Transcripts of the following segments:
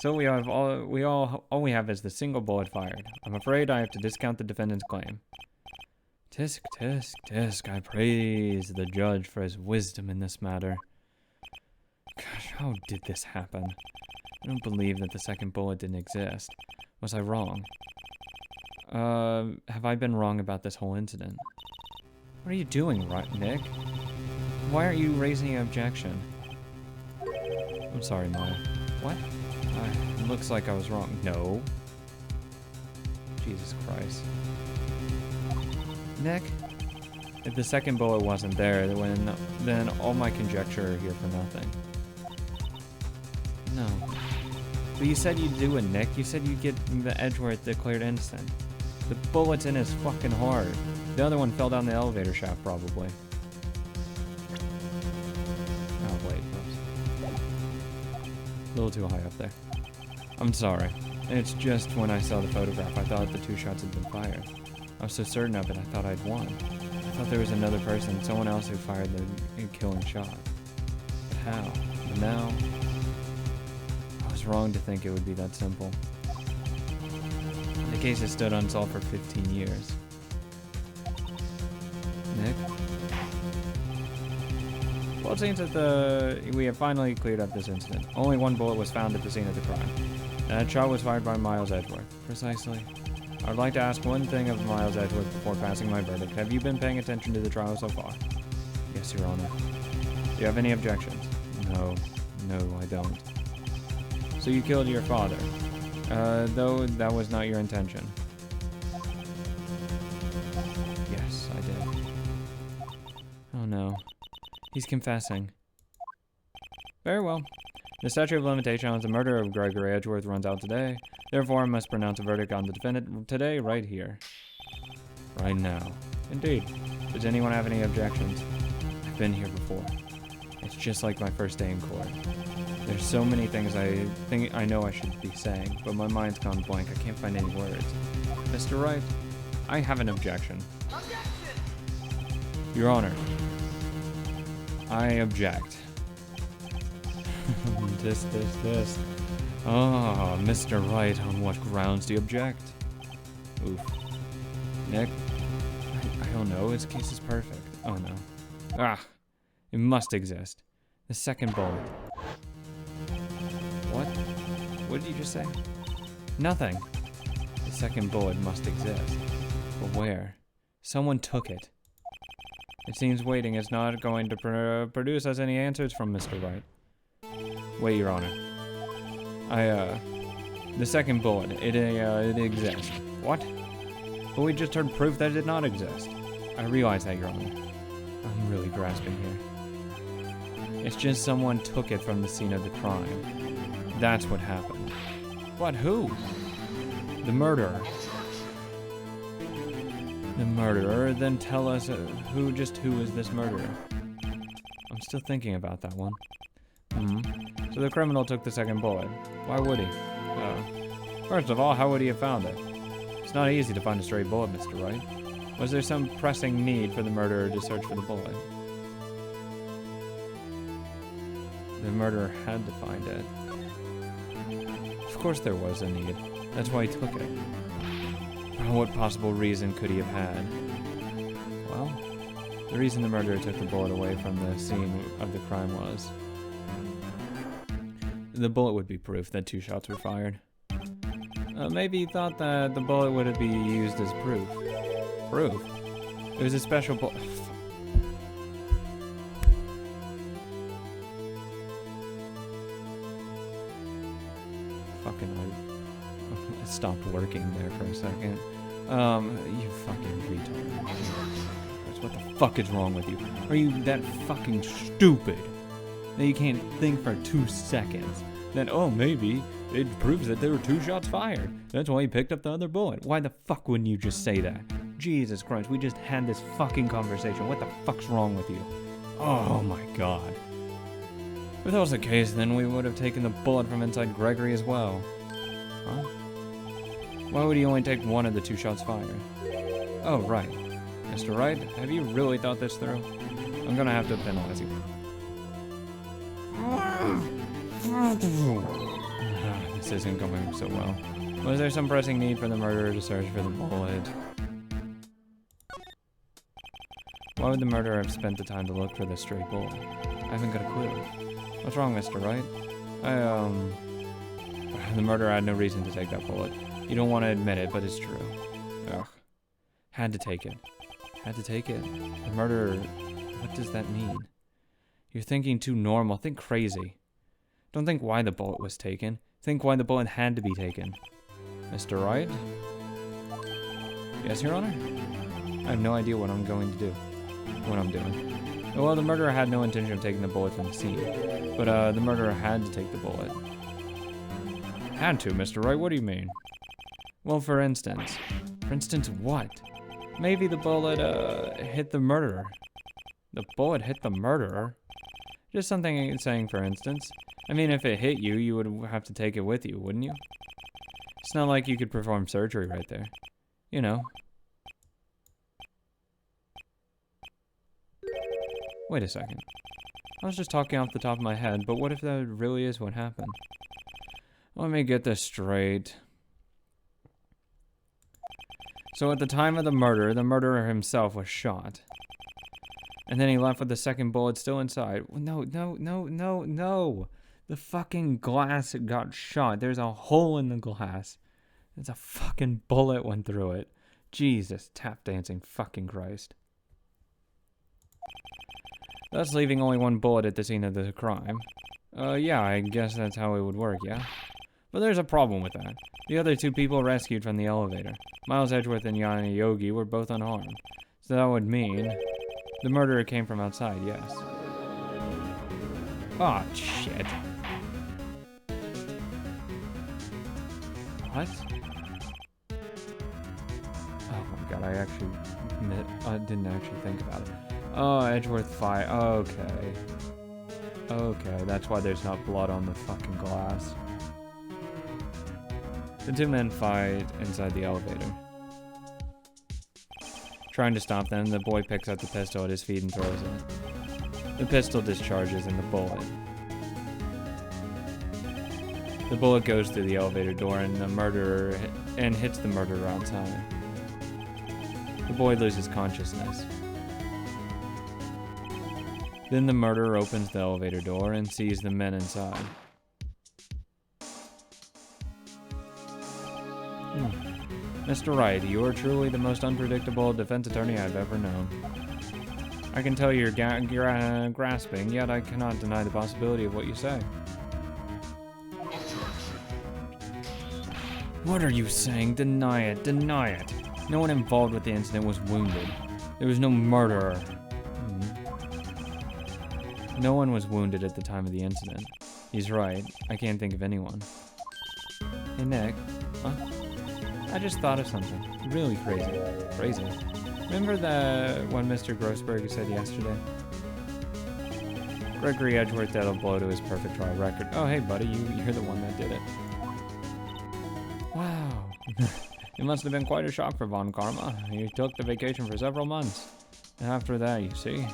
So all we have is the single bullet fired. I'm afraid I have to discount the defendant's claim. Tisk, tisk, tisk. I praise the judge for his wisdom in this matter. Gosh, how did this happen? I don't believe that the second bullet didn't exist. Was I wrong? Have I been wrong about this whole incident? What are you doing, Nick? Why aren't you raising an objection? I'm sorry, Maya. What? It looks like I was wrong. No. Jesus Christ. Nick? If the second bullet wasn't there, then all my conjecture are here for nothing. No. But you said you'd do it, Nick. You said you'd get the Edgeworth declared innocent. The bullet's in his fucking heart. The other one fell down the elevator shaft, probably. Oh, wait. Oops. A little too high up there. I'm sorry. It's just when I saw the photograph, I thought the 2 shots had been fired. I was so certain of it, I thought I'd won. I thought there was another person, someone else who fired the killing shot. But how? And now... I was wrong to think it would be that simple. The case has stood unsolved for 15 years. Nick? Well, it seems that we have finally cleared up this incident. Only 1 bullet was found at the scene of the crime. That shot was fired by Miles Edgeworth. Precisely. I would like to ask one thing of Miles Edgeworth before passing my verdict. Have you been paying attention to the trial so far? Yes, Your Honor. Do you have any objections? No. No, I don't. So you killed your father, though that was not your intention. Yes, I did. Oh no. He's confessing. Very well. The statute of limitation on the murder of Gregory Edgeworth runs out today. Therefore, I must pronounce a verdict on the defendant today, right here. Right now. Indeed. Does anyone have any objections? I've been here before. It's just like my first day in court. There's so many things I know I should be saying, but my mind's gone blank. I can't find any words. Mr. Wright, I have an objection. Objection! Your Honor, I object. This. Oh, Mr. Wright, on what grounds do you object? Oof. Nick? I don't know. His case is perfect. Oh, no. Ah! It must exist. The second bullet. What? What did you just say? Nothing. The second bullet must exist. But where? Someone took it. It seems waiting is not going to produce us any answers from Mr. Wright. Wait, Your Honor. The second bullet, it exists. What? But we just heard proof that it did not exist. I realize that, Your Honor. I'm really grasping here. It's just someone took it from the scene of the crime. That's what happened. What? Who? The murderer. The murderer? Then tell us who is this murderer? I'm still thinking about that one. So the criminal took the second bullet. Why would he? First of all, how would he have found it? It's not easy to find a stray bullet, Mr. Wright. Was there some pressing need for the murderer to search for the bullet? The murderer had to find it. Of course there was a need. That's why he took it. What possible reason could he have had? Well, the reason the murderer took the bullet away from the scene of the crime was... the bullet would be proof that 2 shots were fired. Maybe he thought that the bullet would be used as proof. Proof? It was a special bullet. Fucking, it stopped working there for a second. You fucking retard. What the fuck is wrong with you? Are you that fucking stupid that you can't think for 2 seconds? Then, oh, maybe it proves that there were 2 shots fired. That's why he picked up the other bullet. Why the fuck wouldn't you just say that? Jesus Christ, we just had this fucking conversation. What the fuck's wrong with you? Oh my god. If that was the case, then we would have taken the bullet from inside Gregory as well. Huh? Why would he only take 1 of the 2 shots fired? Oh, right. Mr. Wright, have you really thought this through? I'm gonna have to penalize you. This this isn't going so well. Was there some pressing need for the murderer to search for the bullet? Why would the murderer have spent the time to look for the stray bullet? I haven't got a clue. What's wrong, Mr. Wright? The murderer had no reason to take that bullet. You don't want to admit it, but it's true. Ugh. Had to take it. Had to take it. The murderer... What does that mean? You're thinking too normal. Think crazy. Don't think why the bullet was taken. Think why the bullet had to be taken. Mr. Wright? Yes, Your Honor? I have no idea what I'm going to do. What I'm doing. Well, the murderer had no intention of taking the bullet from the scene. But, the murderer had to take the bullet. Had to, Mr. Wright? What do you mean? Well, for instance. For instance, what? Maybe the bullet, hit the murderer. The bullet hit the murderer? Just something saying, for instance. I mean, if it hit you, you would have to take it with you, wouldn't you? It's not like you could perform surgery right there. You know. Wait a second. I was just talking off the top of my head, but what if that really is what happened? Let me get this straight. So at the time of the murder, the murderer himself was shot. And then he left with the second bullet still inside. No. The fucking glass got shot. There's a hole in the glass. There's a fucking bullet went through it. Jesus, tap dancing fucking Christ. Thus leaving only one bullet at the scene of the crime. Yeah, I guess that's how it would work, yeah? But there's a problem with that. The other two people rescued from the elevator, Miles Edgeworth and Yana Yogi, were both unharmed. So that would mean the murderer came from outside, yes. Oh, shit. What? Oh my god, I didn't actually think about it. Oh, Edgeworth fight. Okay. Okay, that's why there's not blood on the fucking glass. The two men fight inside the elevator. Trying to stop them, the boy picks up the pistol at his feet and throws it. The pistol discharges in the bullet. The bullet goes through the elevator door and hits the murderer outside. The boy loses consciousness. Then the murderer opens the elevator door and sees the men inside. Mr. Wright, you are truly the most unpredictable defense attorney I've ever known. I can tell you're grasping, yet I cannot deny the possibility of what you say. What are you saying? Deny it. Deny it. No one involved with the incident was wounded. There was no murderer. No one was wounded at the time of the incident. He's right. I can't think of anyone. Hey, Nick. Huh? I just thought of something. Really crazy. Crazy. Remember when Mr. Grossberg said yesterday? Gregory Edgeworth dealt a blow to his perfect trial record. Oh, hey, buddy. You're the one that did it. Wow. It must have been quite a shock for Von Karma. He took the vacation for several months. And after that, you see...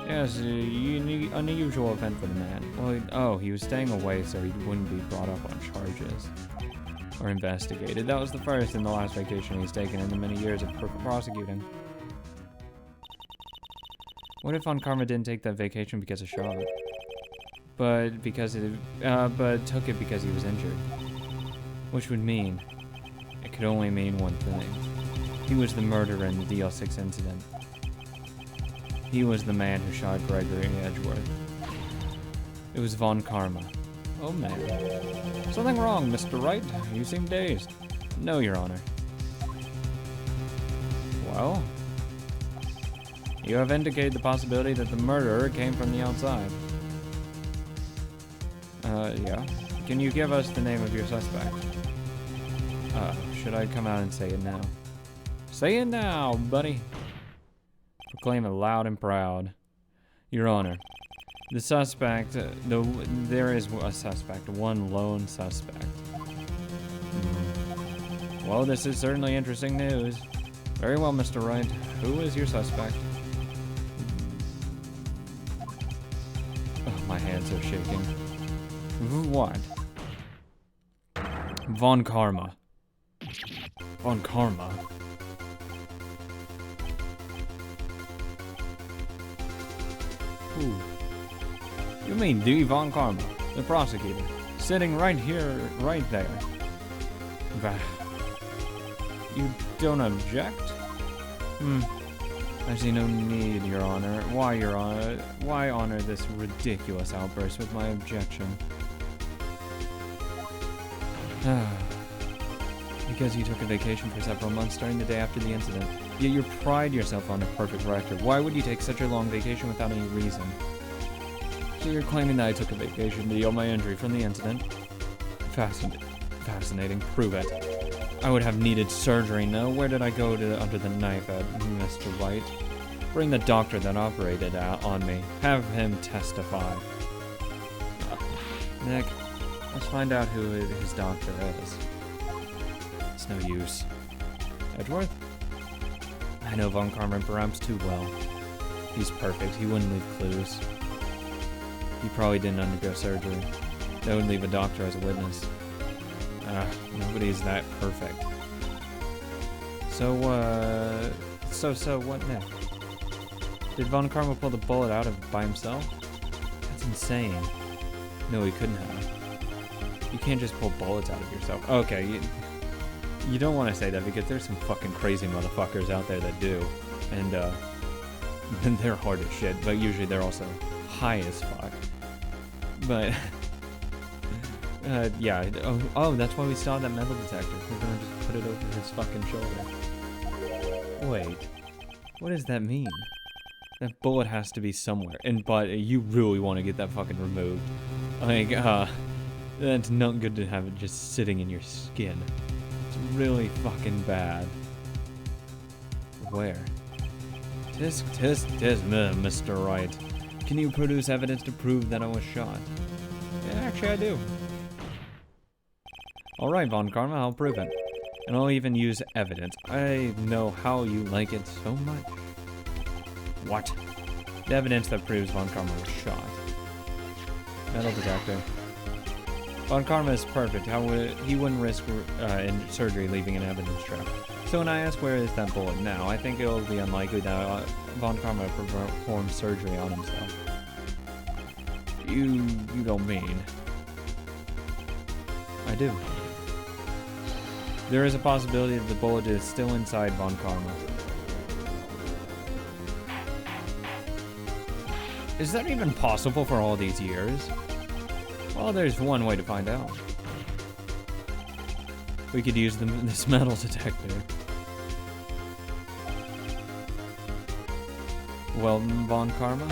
Yes, unusual event for the man. Well, he was staying away so he wouldn't be brought up on charges. Or investigated. That was the first and the last vacation he's taken in the many years of prosecuting. What if Von Karma didn't take that vacation because of shock? But took it because he was injured. Which would mean... It could only mean one thing. He was the murderer in the DL6 incident. He was the man who shot Gregory Edgeworth. It was Von Karma. Oh man. Something wrong, Mr. Wright? You seem dazed. No, Your Honor. Well? You have indicated the possibility that the murderer came from the outside. Yeah. Can you give us the name of your suspect? Should I come out and say it now? Say it now, buddy. Proclaim it loud and proud. Your Honor, the suspect, there is a suspect, one lone suspect. Well, this is certainly interesting news. Very well, Mr. Wright. Who is your suspect? Oh, my hands are shaking. What? Von Karma. Von Karma? Who? You mean the Von Karma, the prosecutor, sitting right here, right there. Bah. You don't object? I see no need, Your Honor. Why, Your Honor? Why honor this ridiculous outburst with my objection? Because you took a vacation for several months during the day after the incident. Yet you pride yourself on a perfect record. Why would you take such a long vacation without any reason? So you're claiming that I took a vacation to heal my injury from the incident? Fascinating. Prove it. I would have needed surgery, no? Where did I go to under the knife at, Mr. Wright? Bring the doctor that operated on me. Have him testify. Nick, let's find out who his doctor is. It's no use. Edgeworth? I know Von Karma perhaps too well. He's perfect. He wouldn't leave clues. He probably didn't undergo surgery. That would leave a doctor as a witness. Nobody's that perfect. So what next? Did Von Karma pull the bullet out of by himself? That's insane. No, he couldn't have. You can't just pull bullets out of yourself. Okay, you don't want to say that because there's some fucking crazy motherfuckers out there that do. And they're hard as shit, but usually they're also high as fuck. But yeah. Oh, that's why we saw that metal detector. We're gonna just put it over his fucking shoulder. Wait, what does that mean? That bullet has to be somewhere, but you really want to get that fucking removed. Like, that's not good to have it just sitting in your skin. It's really fucking bad. Where? Tisk, Mr. Wright. Can you produce evidence to prove that I was shot? Yeah, actually I do. Alright, Von Karma, I'll prove it. And I'll even use evidence. I know how you like it so much. What? The evidence that proves Von Karma was shot. Metal detector. Von Karma is perfect. He wouldn't risk in surgery leaving an evidence trail. So when I ask where is that bullet now, I think it will be unlikely that Von Karma performed surgery on himself. You don't mean? I do. There is a possibility that the bullet is still inside Von Karma. Is that even possible for all these years? Well, there's one way to find out. We could use this metal detector. Well, Von Karma,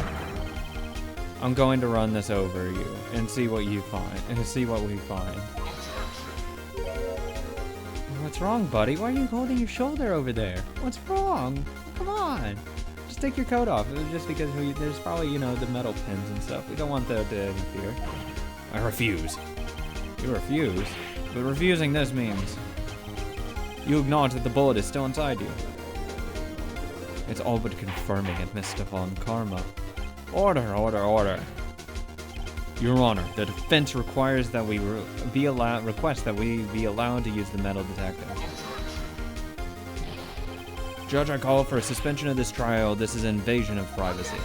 I'm going to run this over you and see what you find, and see what we find. What's wrong, buddy? Why are you holding your shoulder over there? What's wrong? Come on. Just take your coat off. Just because there's probably, you know, the metal pins and stuff. We don't want that to interfere. I refuse. You refuse? But refusing this means you acknowledge that the bullet is still inside you. It's all but confirming it, Mr. Von Karma. Order. Your Honor, the defense requires that we request that we be allowed to use the metal detector. Judge, I call for a suspension of this trial. This is an invasion of privacy.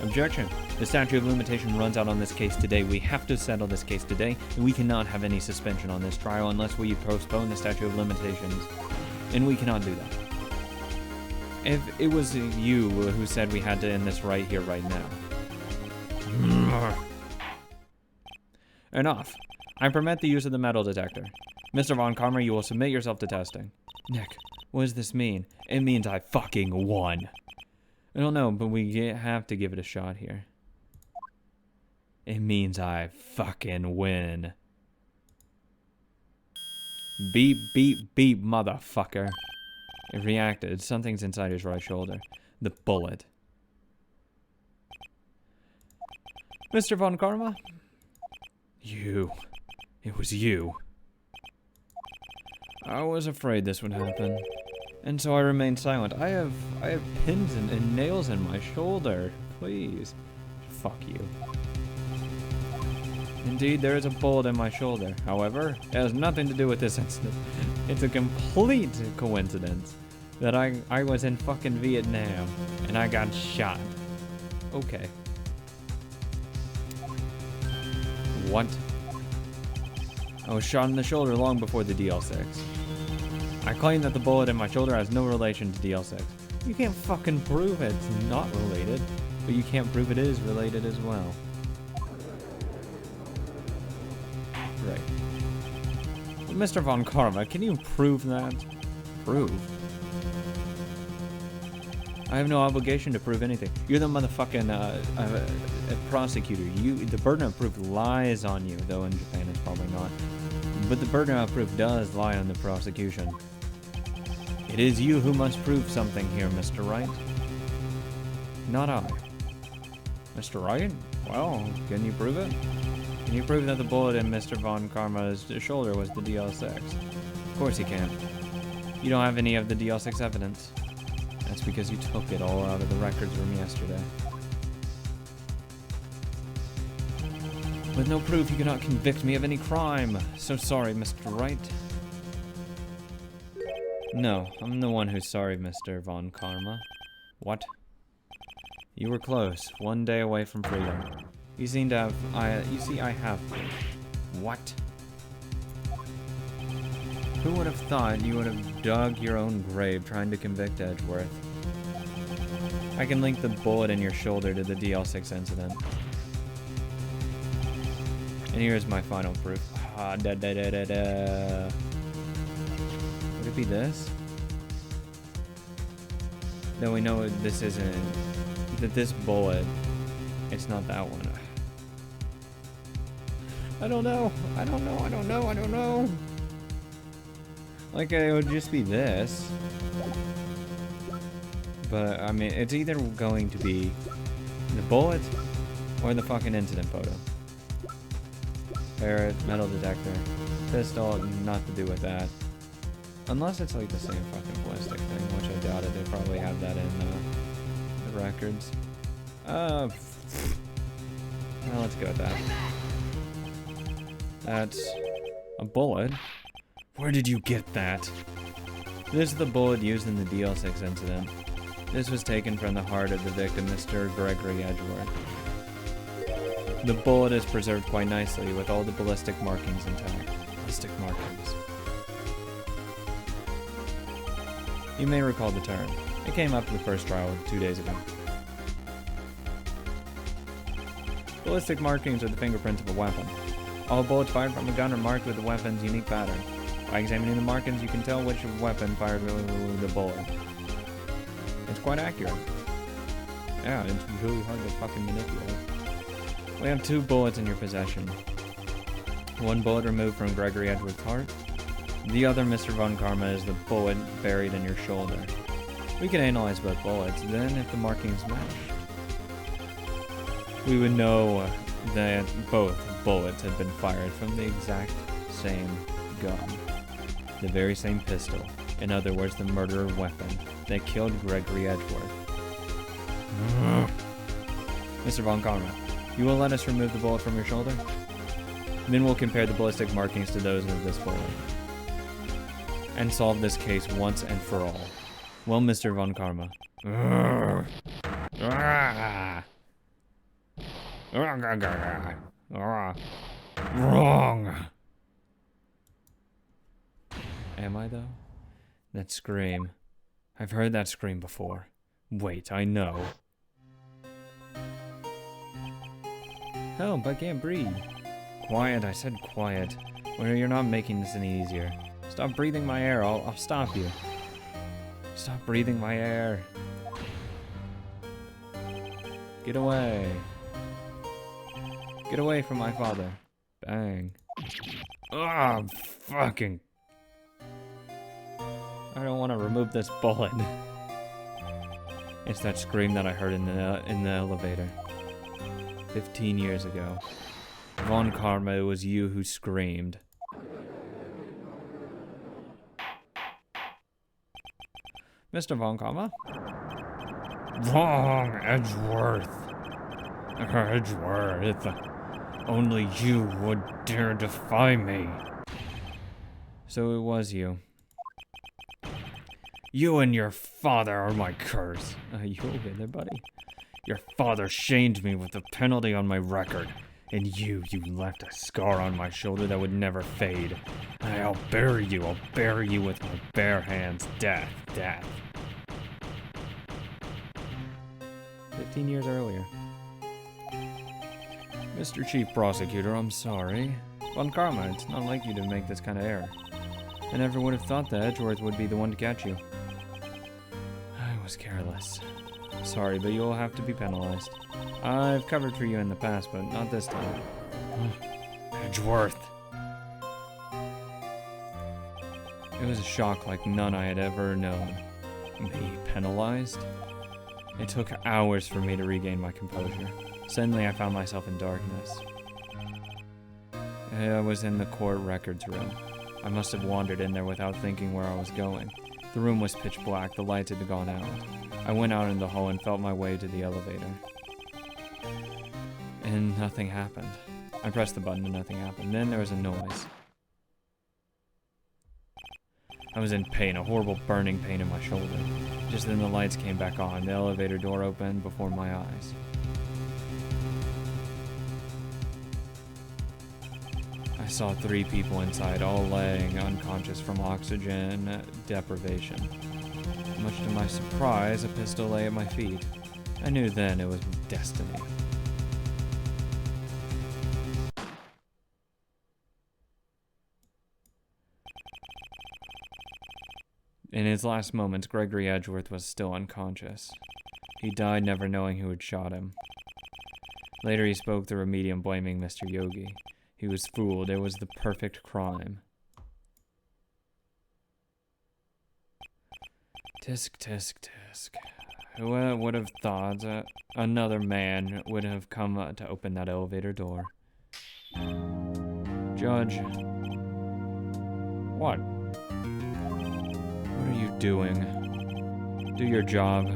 Objection. The statute of limitation runs out on this case today. We have to settle this case today, and we cannot have any suspension on this trial unless we postpone the statute of limitations. And we cannot do that. If it was you who said we had to end this right here, right now. Enough. I permit the use of the metal detector. Mr. Von Karma, you will submit yourself to testing. Nick, what does this mean? It means I fucking won. I don't know, but we have to give it a shot here. It means I fucking win. Beep, beep, beep, motherfucker. It reacted. Something's inside his right shoulder. The bullet. Mr. Von Karma? You. It was you. I was afraid this would happen. And so I remained silent. I have pins and nails in my shoulder. Please. Fuck you. Indeed, there is a bullet in my shoulder. However, it has nothing to do with this incident. It's a complete coincidence that I was in fucking Vietnam and I got shot. Okay. What? I was shot in the shoulder long before the DL6. I claim that the bullet in my shoulder has no relation to DL6. You can't fucking prove it's not related, but you can't prove it is related as well. Right. But Mr. Von Karma, can you prove that? Prove? I have no obligation to prove anything. You're the motherfucking prosecutor. The burden of proof lies on you, though in Japan it's probably not. But the burden of proof does lie on the prosecution. It is you who must prove something here, Mr. Wright. Not I. Mr. Wright? Well, can you prove it? Can you prove that the bullet in Mr. Von Karma's shoulder was the DL6? Of course you can. You don't have any of the DL6 evidence. That's because you took it all out of the records room yesterday. With no proof, you cannot convict me of any crime. So sorry, Mr. Wright. No, I'm the one who's sorry, Mr. Von Karma. What? You were close, one day away from freedom. You seem to have, you see, I have. What? Who would have thought you would have dug your own grave trying to convict Edgeworth? I can link the bullet in your shoulder to the DL6 incident. And here's my final proof. Would it be this? Then we know this isn't, that this bullet, it's not that one. I don't know. Like, it would just be this. But, I mean, it's either going to be the bullet or the fucking incident photo. Parrot, metal detector, pistol, not to do with that. Unless it's like the same fucking ballistic thing, which I doubt it. They probably have that in the records. Well, let's go with that. That's a bullet. Where did you get that? This is the bullet used in the DL6 incident. This was taken from the heart of the victim, Mr. Gregory Edgeworth. The bullet is preserved quite nicely with all the ballistic markings intact. Ballistic markings. You may recall the term. It came up in the first trial 2 days ago. Ballistic markings are the fingerprints of a weapon. All bullets fired from a gun are marked with the weapon's unique pattern. By examining the markings, you can tell which weapon fired the bullet. It's quite accurate. Yeah, it's really hard to fucking manipulate. We have 2 bullets in your possession. One bullet removed from Gregory Edgeworth's heart. The other, Mr. Von Karma, is the bullet buried in your shoulder. We can analyze both bullets, then if the markings match, we would know that both bullets had been fired from the exact same gun. The very same pistol. In other words, the murderer weapon that killed Gregory Edgeworth. Mr. Von Karma, you will let us remove the bullet from your shoulder? Then we'll compare the ballistic markings to those of this bullet. And solve this case once and for all. Well, Mr. Von Karma. Wrong. Am I, though? That scream. I've heard that scream before. Wait, I know. Help, I can't breathe. Quiet, I said quiet. Well, you're not making this any easier. Stop breathing my air, I'll stop you. Stop breathing my air. Get away. Get away from my father. Bang. Ah, fucking. I don't want to remove this bullet. It's that scream that I heard in the elevator. 15 years ago. Von Karma, it was you who screamed. Mr. Von Karma? Wrong, Edgeworth. Edgeworth. Only you would dare defy me. So it was you. You and your father are my curse. You okay there, buddy? Your father shamed me with a penalty on my record. And you left a scar on my shoulder that would never fade. I'll bury you with my bare hands. Death, death. 15 years earlier. Mr. Chief Prosecutor, I'm sorry. Von Karma, it's not like you to make this kind of error. I never would have thought that Edgeworth would be the one to catch you. I was careless. Sorry, but you'll have to be penalized. I've covered for you in the past, but not this time. Edgeworth! It was a shock like none I had ever known. Me penalized? It took hours for me to regain my composure. Suddenly I found myself in darkness. I was in the court records room. I must have wandered in there without thinking where I was going. The room was pitch black, the lights had gone out. I went out in the hall and felt my way to the elevator. And nothing happened. I pressed the button and nothing happened. Then there was a noise. I was in pain, a horrible burning pain in my shoulder. Just then the lights came back on. The elevator door opened before my eyes. I saw 3 people inside, all laying unconscious from oxygen deprivation. Much to my surprise, a pistol lay at my feet. I knew then it was destiny. In his last moments, Gregory Edgeworth was still unconscious. He died never knowing who had shot him. Later he spoke through a medium blaming Mr. Yogi. He was fooled. It was the perfect crime. Tisk, tisk, tisk. Who would have thought another man would have come to open that elevator door? Judge. What? What are you doing? Do your job.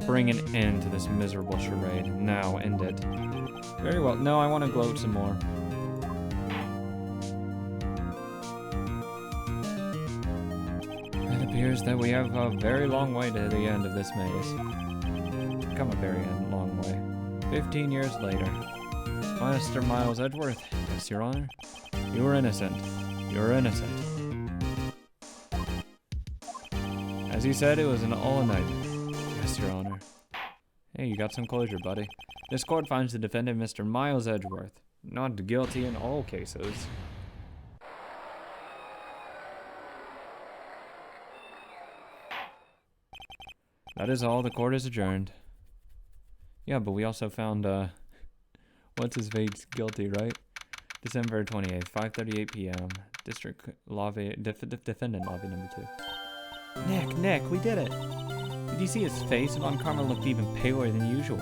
Bring an end to this miserable charade. Now, end it. Very well. No, I want to gloat some more. It appears that we have a very long way to the end of this maze. Come a very long way. 15 years later. Mr. Miles Edgeworth. Yes, Your Honor. You were innocent. You were innocent. As you said, it was an all-nighter. Yes, Your Honor. Hey, you got some closure, buddy. This court finds the defendant, Mr. Miles Edgeworth, not guilty in all cases. That is all. The court is adjourned. Yeah, but we also found, what's his face guilty, right? December 28th, 5:38 p.m. District lobby, defendant lobby number 2. Nick, we did it. Did you see his face? Von Karma looked even paler than usual.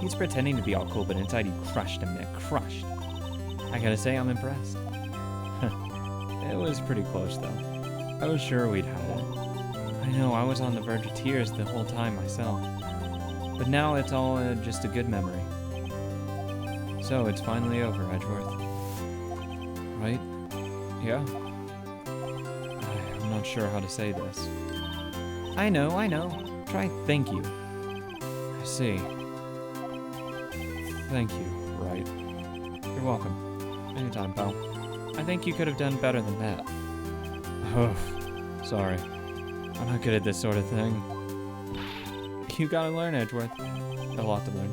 He's pretending to be all cool, but inside he crushed him, Nick. Crushed. I gotta say, I'm impressed. It was pretty close, though. I was sure we'd had it. I know, I was on the verge of tears the whole time myself. But now it's all just a good memory. So, it's finally over, Edgeworth. Right? Yeah? I'm not sure how to say this. I know. Try thank you. I see. Thank you, Wright. You're welcome. Anytime, pal. I think you could have done better than that. Oh, sorry. I'm not good at this sort of thing. You gotta learn, Edgeworth. A lot to learn.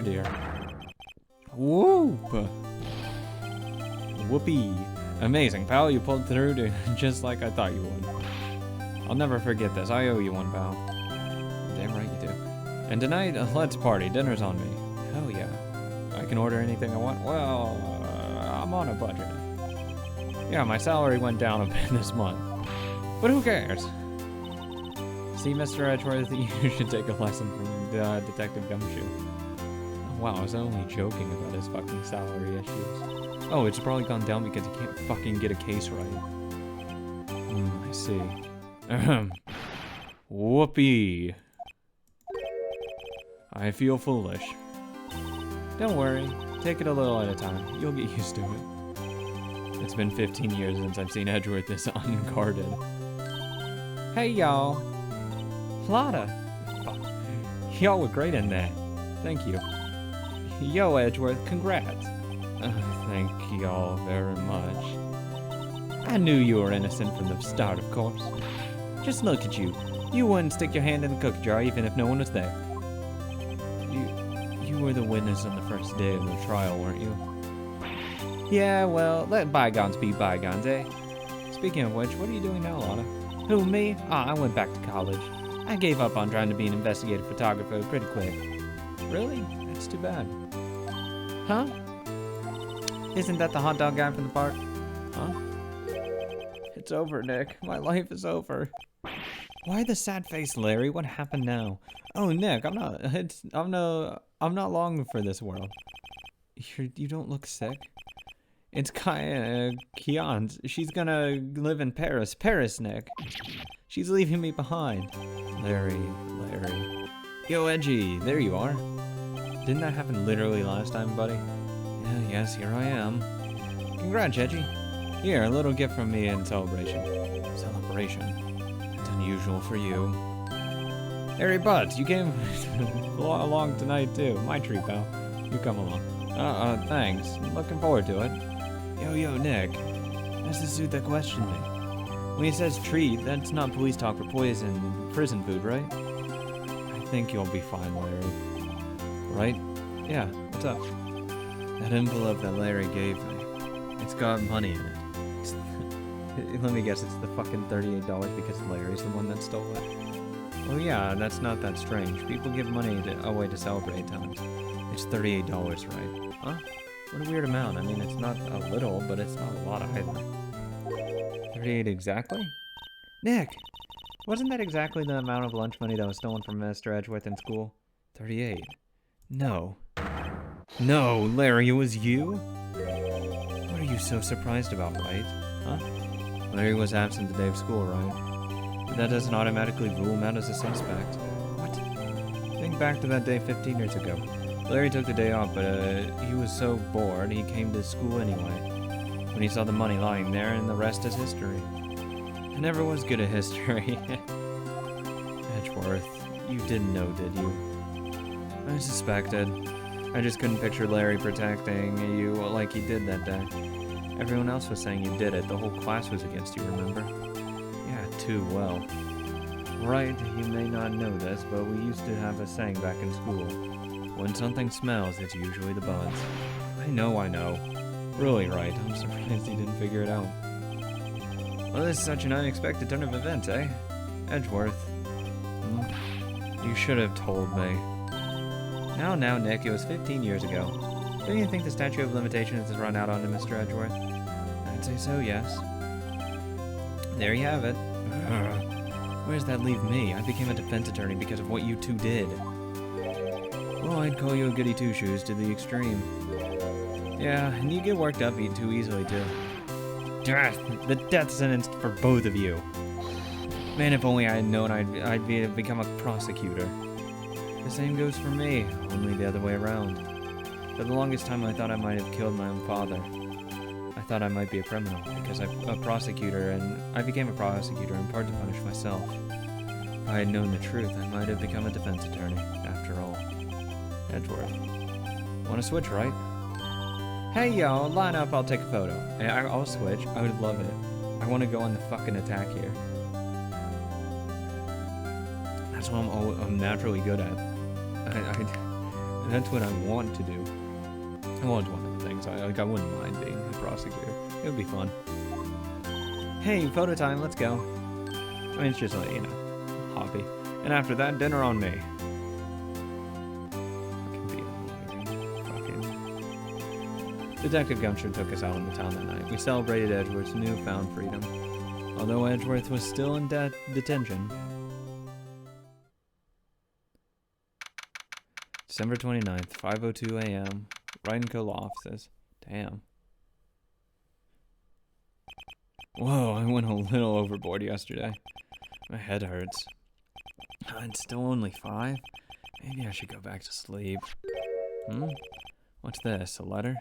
Dear. Whoop! Whoopee. Amazing, pal. You pulled through just like I thought you would. I'll never forget this. I owe you one, pal. Damn right you do. And tonight, let's party. Dinner's on me. Hell yeah. I can order anything I want. Well, I'm on a budget. Yeah, my salary went down a bit this month. But who cares? See, Mr. Edgeworth, you should take a lesson from Detective Gumshoe. Oh, wow, I was only joking about his fucking salary issues. Oh, it's probably gone down because he can't fucking get a case right. I see. Whoopee. I feel foolish. Don't worry. Take it a little at a time. You'll get used to it. It's been 15 years since I've seen Edgeworth this unguarded. Hey, y'all. Plata. Y'all were great in that. Thank you. Yo, Edgeworth, congrats. Thank y'all very much. I knew you were innocent from the start, of course. Just look at you. You wouldn't stick your hand in the cookie jar even if no one was there. You were the witness on the first day of the trial, weren't you? Yeah, well, let bygones be bygones, eh? Speaking of which, what are you doing now, Lana? Who, me? I went back to college. I gave up on trying to be an investigative photographer pretty quick. Really? That's too bad. Huh? Isn't that the hot dog guy from the park? Huh? It's over, Nick. My life is over. Why the sad face, Larry? What happened now? Oh, Nick, I'm not long for this world. You don't look sick. It's Kian. She's gonna live in Paris. Paris, Nick. She's leaving me behind. Larry. Yo, Edgy, there you are. Didn't that happen literally last time, buddy? Yes, here I am. Congrats, Edgy. Here, a little gift from me in celebration. Celebration? It's unusual for you. Harry Butts, you came along tonight too. My treat, pal. You come along. Thanks. I'm looking forward to it. Yo, Nick. That's the suit that questioned me. When he says treat, that's not police talk for prison food, right? I think you'll be fine, Larry. Right? Yeah, what's up? That envelope that Larry gave me. It's got money in it. Let me guess, it's the fucking $38 because Larry's the one that stole it. Oh yeah, that's not that strange. People give money away to celebrate times. It's $38, right? Huh? What a weird amount. I mean, it's not a little, but it's not a lot either. 38 exactly? Nick! Wasn't that exactly the amount of lunch money that was stolen from Mr. Edgeworth in school? 38. No. No, Larry, it was you? What are you so surprised about, Wright? Huh? Larry was absent the day of school, right? But that doesn't automatically rule him out as a suspect. What? Think back to that day 15 years ago. Larry took the day off, but he was so bored he came to school anyway. When he saw the money lying there, and the rest is history. I never was good at history. Edgeworth, you didn't know, did you? I suspected. I just couldn't picture Larry protecting you like he did that day. Everyone else was saying you did it. The whole class was against you, remember? Yeah, too well. Right, you may not know this, but we used to have a saying back in school. When something smells, it's usually the buds. I know. Really, Wright. I'm surprised you didn't figure it out. Well, this is such an unexpected turn of events, eh? Edgeworth. You should have told me. Now, Nick, it was 15 years ago. Don't you think the statute of limitations has run out on Mr. Edgeworth? I'd say so, yes. There you have it. Where does that leave me? I became a defense attorney because of what you two did. Well, I'd call you a goody two-shoes to the extreme. Yeah, and you get worked up too easily, too. The death sentence for both of you. Man, if only I had known I'd become a prosecutor. The same goes for me, only the other way around. For the longest time, I thought I might have killed my own father. I thought I might be a criminal, because I'm a prosecutor, and I became a prosecutor in part to punish myself. If I had known the truth, I might have become a defense attorney, after all. Edgeworth. Want to switch, right? Hey, y'all, line up, I'll take a photo. I'll switch, I would love it. I want to go on the fucking attack here. That's what I'm naturally good at. That's what I want to do. Well, it's one of the things. I wouldn't mind being a prosecutor. It would be fun. Hey, photo time, let's go. I mean, it's just like, hobby. And after that, dinner on me. Detective Gumshoe took us out on the town that night. We celebrated Edgeworth's newfound freedom. Although Edgeworth was still in detention. December 29th, 5:02 a.m. Wright & Co. Law Offices. Damn. Whoa, I went a little overboard yesterday. My head hurts. It's still only 5? Maybe I should go back to sleep. What's this, a letter?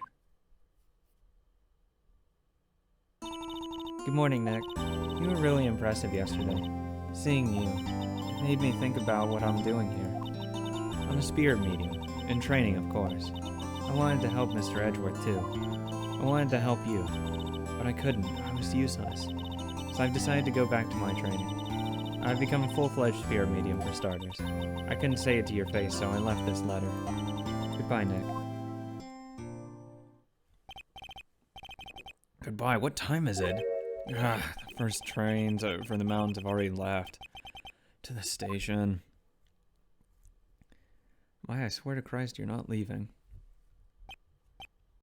Good morning, Nick. You were really impressive yesterday. Seeing you, it made me think about what I'm doing here. I'm a spirit medium, in training, of course. I wanted to help Mr. Edgeworth, too. I wanted to help you, but I couldn't. I was useless. So I've decided to go back to my training. I've become a full-fledged spirit medium, for starters. I couldn't say it to your face, so I left this letter. Goodbye, Nick. Goodbye. What time is it? The first trains for the mountains have already left. To the station. Why, I swear to Christ, you're not leaving.